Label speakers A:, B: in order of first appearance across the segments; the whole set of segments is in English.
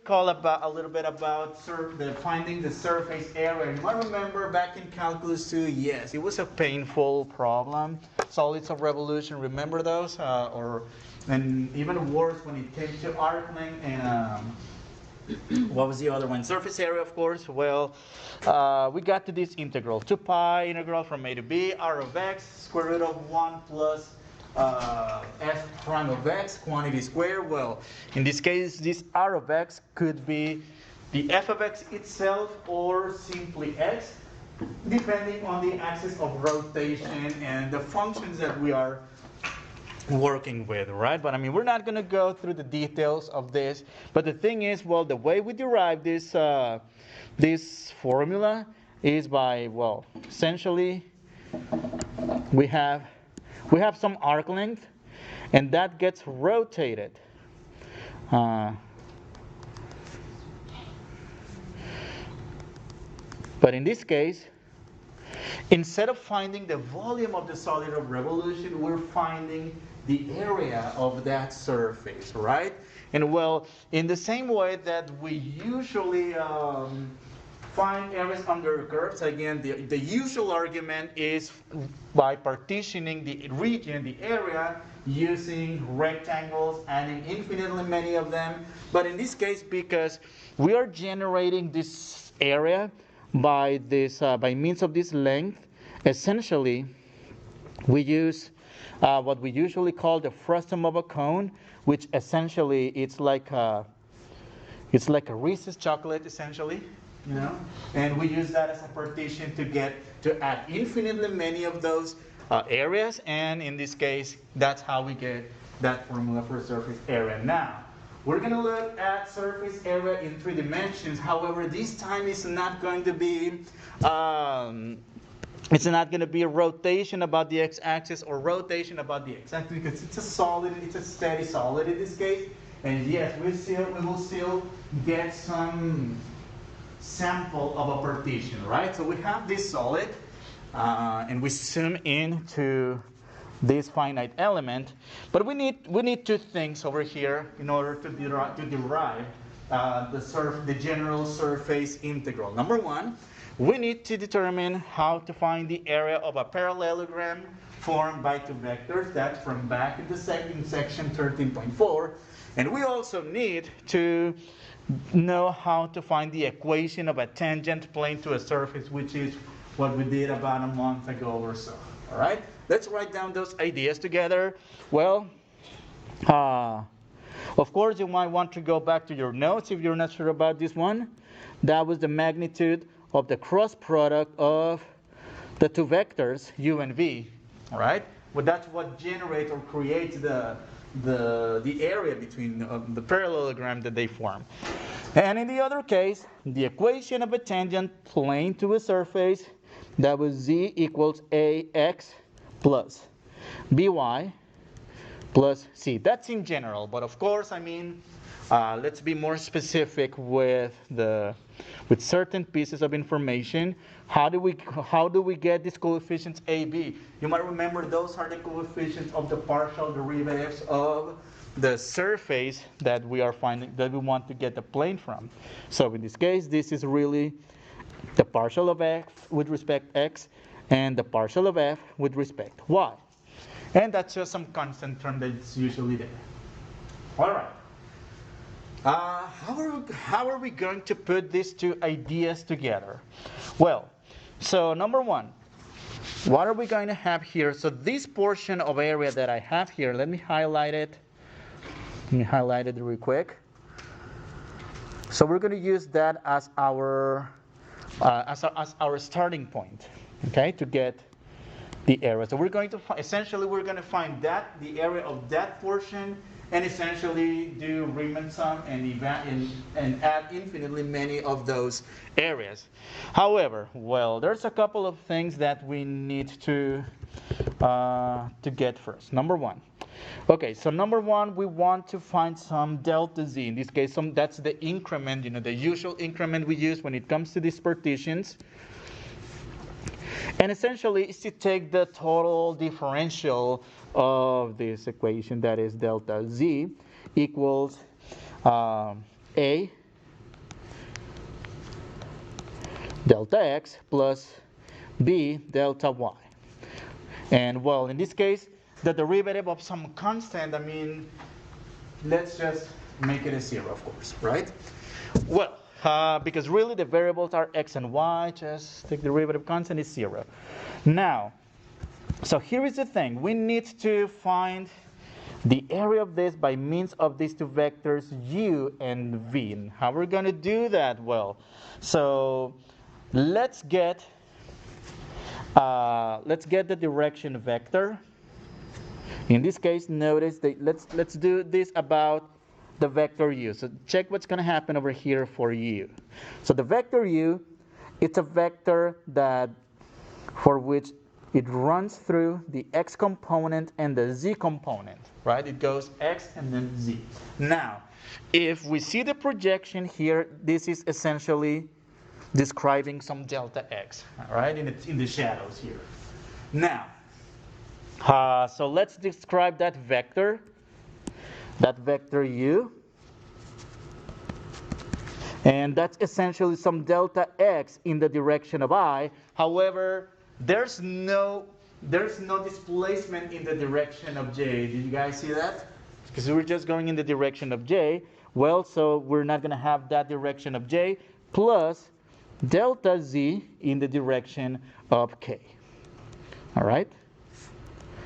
A: recall about a little bit about finding the surface area. You might remember back in Calculus 2, yes, it was a painful problem. Solids of revolution, remember those? And even worse when it came to arc length and what was the other one? Surface area, of course. Well, we got to this integral. 2 pi integral from a to b, r of x, square root of 1 plus f prime of x, quantity squared. Well, in this case, this r of x could be the f of x itself or simply x, depending on the axis of rotation and the functions that we are working with, right? But I mean, we're not going to go through the details of this. But the thing is, well, the way we derive this this formula is by, well, essentially we have some arc length, and that gets rotated. But in this case, instead of finding the volume of the solid of revolution, we're finding the area of that surface, right? And well, in the same way that we usually find areas under curves, again, the usual argument is by partitioning the region, the area, using rectangles, adding infinitely many of them. But in this case, because we are generating this area by means of this length, essentially we use what we usually call the frustum of a cone, which essentially it's like a Reese's chocolate, essentially, you know. And we use that as a partition to add infinitely many of those areas. And in this case, that's how we get that formula for surface area. Now, we're going to look at surface area in 3 dimensions. However, this time it's not going to be a rotation about the x-axis or rotation about the x-axis, because it's a solid, it's a steady solid in this case. And yes, we will still get some sample of a partition, right? So we have this solid, and we zoom in this finite element, but we need 2 things over here in order to derive the general surface integral. Number 1, we need to determine how to find the area of a parallelogram formed by 2 vectors. That's from back in section 13.4. And we also need to know how to find the equation of a tangent plane to a surface, which is what we did about a month ago or so. All right? Let's write down those ideas together. Well, of course, you might want to go back to your notes if you're not sure about this one. That was the magnitude of the cross product of the 2 vectors, u and v. All right? Well, that's what generates or creates the area between the parallelogram that they form. And in the other case, the equation of a tangent plane to a surface, that was z equals ax plus by plus c. That's in general, but of course, I mean, let's be more specific with certain pieces of information. How do we get these coefficients a, b? You might remember those are the coefficients of the partial derivatives of the surface that we want to get the plane from. So in this case, this is really the partial of x with respect x and the partial of f with respect y. And that's just some constant term that's usually there. All right. How are we going to put these 2 ideas together? Well, so number 1, what are we going to have here? So this portion of area that I have here, let me highlight it. Let me highlight it real quick. So we're going to use that as our starting point, okay, to get the area. So we're going to we're going to find the area of that portion, and essentially do Riemann sum and add infinitely many of those areas. However, well, there's a couple of things that we need to get first. Number 1. Okay, so number 1, we want to find some delta z. In this case, that's the increment, the usual increment we use when it comes to these partitions. And essentially, it's to take the total differential of this equation, that is delta z equals a delta x plus b delta y. And well, in this case, the derivative of some constant, I mean, let's just make it a 0, of course, right? Well, because really the variables are x and y, just take the derivative constant is 0. Now, so here is the thing. We need to find the area of this by means of these two vectors u and v. And how we're going to do that? Well, so let's get the direction vector. In this case, notice that let's do this about the vector u. So check what's going to happen over here for u. So the vector u, it's a vector that for which it runs through the x component and the z component, right? It goes x and then z. Now, if we see the projection here, this is essentially describing some delta x, all right, in the shadows here. Now, so let's describe that vector u, and that's essentially some delta x in the direction of I. However, there's no displacement in the direction of j. Did you guys see that? Because we're just going in the direction of j. Well, so we're not going to have that direction of j plus delta z in the direction of k. All right?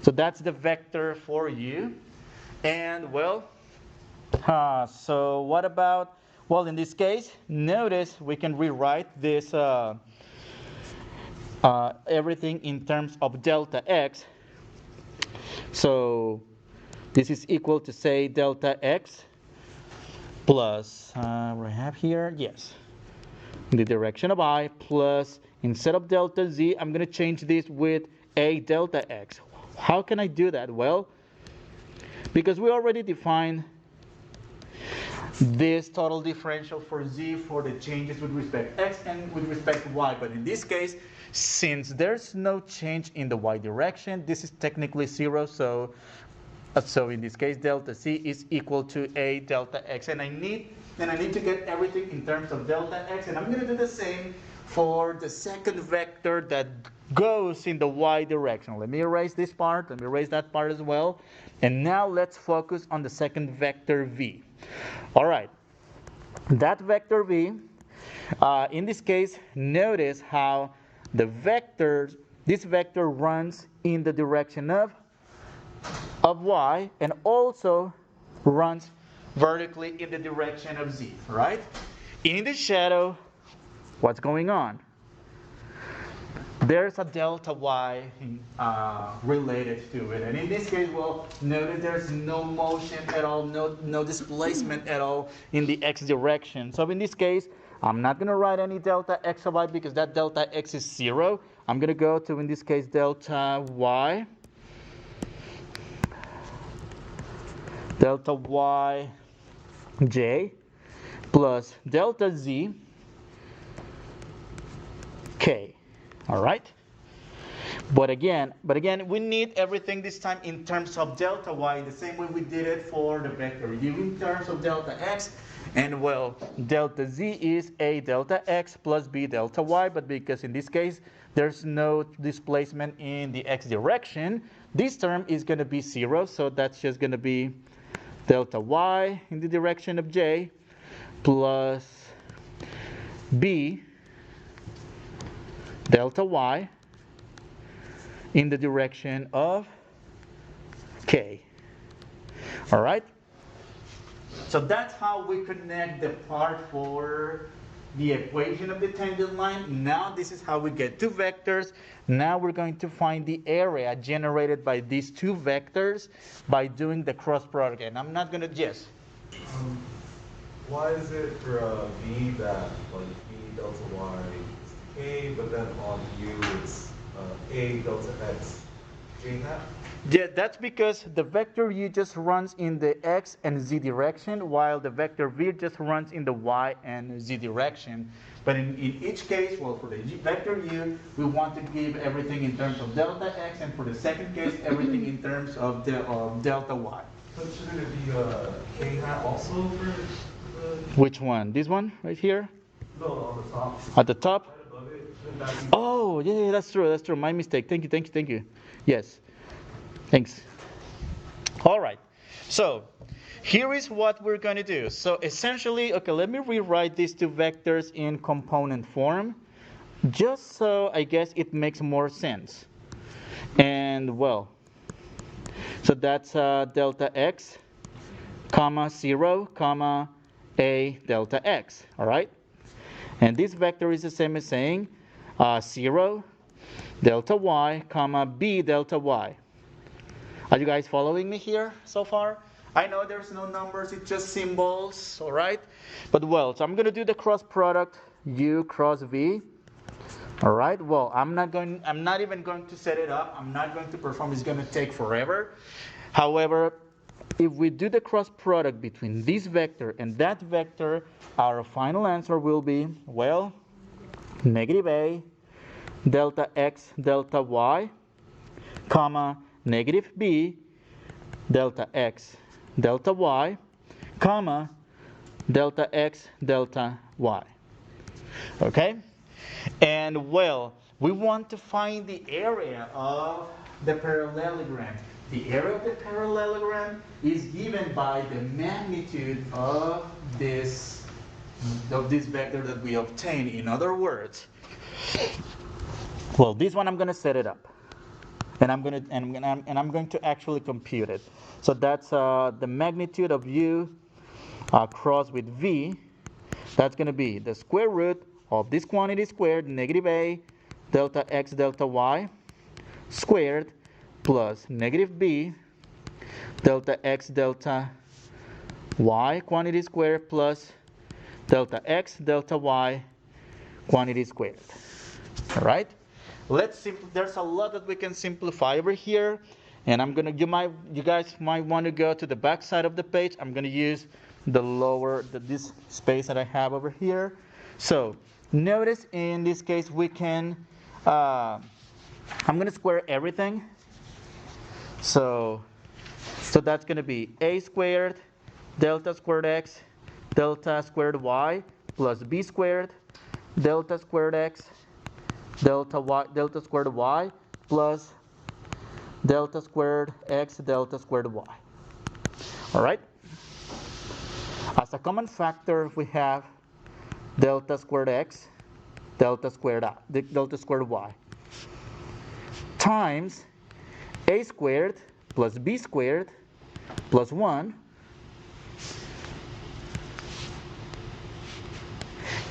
A: So that's the vector for u. And well, so what about, well, in this case, notice we can rewrite this everything in terms of delta x. So this is equal to, say, delta x plus, what I have here, yes, in the direction of I, plus, instead of delta z, I'm going to change this with a delta x. How can I do that? Well, because we already defined this total differential for z for the changes with respect to x and with respect to y. But in this case, since there's no change in the y direction, this is technically 0. So in this case, delta z is equal to a delta x. And I need to get everything in terms of delta x. And I'm going to do the same for the second vector that goes in the y direction. Let me erase this part. Let me erase that part as well. And now let's focus on the second vector v. All right. That vector v, in this case, notice how this vector runs in the direction of y and also runs vertically in the direction of z, right? In the shadow, what's going on? There's a delta y related to it. And in this case, well, notice there's no motion at all, no displacement at all in the x direction. So in this case, I'm not going to write any delta x or y because that delta x is 0. I'm going to go to, in this case, delta y j plus delta z k. All right? But again, we need everything this time in terms of delta y, the same way we did it for the vector u in terms of delta x. And well, delta z is a delta x plus b delta y, but because in this case there's no displacement in the x direction, this term is going to be 0, so that's just going to be delta y in the direction of j plus b delta y in the direction of k. All right? So that's how we connect the part for the equation of the tangent line. Now this is how we get two vectors. Now we're going to find the area generated by these two vectors by doing the cross product. And I'm not going to just.
B: Why is it for v that like v delta y is k, but then on u it's a delta x j hat?
A: Yeah, that's because the vector u just runs in the x and z direction, while the vector v just runs in the y and z direction. But in each case, well, for the vector u, we want to give everything in terms of delta x, and for the second case, everything in terms of delta y.
B: But shouldn't it be k hat also for the...
A: Which one? This one right here?
B: No, on the top.
A: At the top?
B: Right above Shouldn't that be?
A: Oh, yeah, that's true. That's true. My mistake. Thank you, thank you, thank you. Yes. Thanks. All right. So here is what we're going to do. So essentially, okay, let me rewrite these two vectors in component form, just so I guess it makes more sense. And well, so that's delta x, comma 0, comma a delta x. All right. And this vector is the same as saying 0 delta y, comma b delta y. Are you guys following me here so far? I know there's no numbers, it's just symbols, all right? But well, so I'm going to do the cross product u cross v. All right? Well, I'm not even going to set it up. I'm not going to perform. It's going to take forever. However, if we do the cross product between this vector and that vector, our final answer will be, well, negative a delta x delta y, comma negative b delta x delta y, comma delta x delta y. Okay? And well, we want to find the area of the parallelogram. The area of the parallelogram is given by the magnitude of this vector that we obtain. In other words, well, this one I'm going to set it up, and I'm going to actually compute it. So that's the magnitude of u crossed with v. That's going to be the square root of this quantity squared, negative a delta x delta y squared, plus negative b delta x delta y quantity squared, plus delta x delta y quantity squared. All right? There's a lot that we can simplify over here, and you guys might want to go to the back side of the page. I'm going to use this space that I have over here. So notice in this case we can, I'm going to square everything. So that's going to be a squared delta squared x delta squared y plus b squared delta squared x delta squared y plus delta squared x delta squared y. All right? As a common factor, we have delta squared x delta squared y times a squared plus b squared plus 1,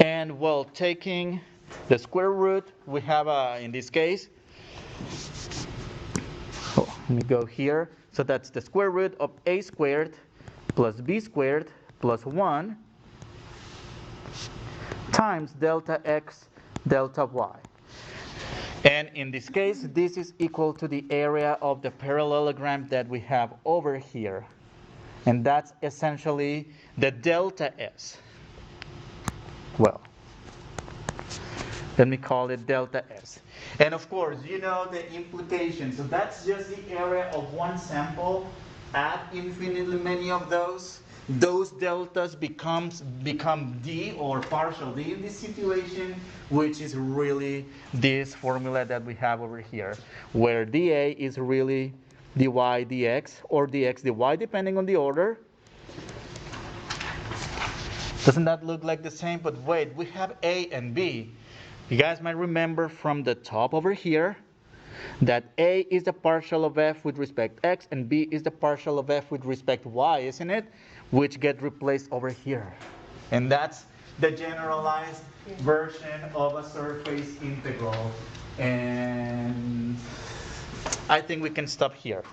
A: and well, taking the square root, we have in this case, let me go here. So that's the square root of a squared plus b squared plus 1 times delta x delta y. And in this case, this is equal to the area of the parallelogram that we have over here. And that's essentially the delta S. Well, let me call it delta S. And of course, you know the implication. So that's just the area of one sample. Add infinitely many of those deltas become d or partial d in this situation, which is really this formula that we have over here, where dA is really dy dx or dx dy, depending on the order. Doesn't that look like the same? But wait, we have a and b. You guys might remember from the top over here that a is the partial of f with respect x and b is the partial of f with respect y, isn't it? Which get replaced over here. And that's the generalized version of a surface integral. And I think we can stop here.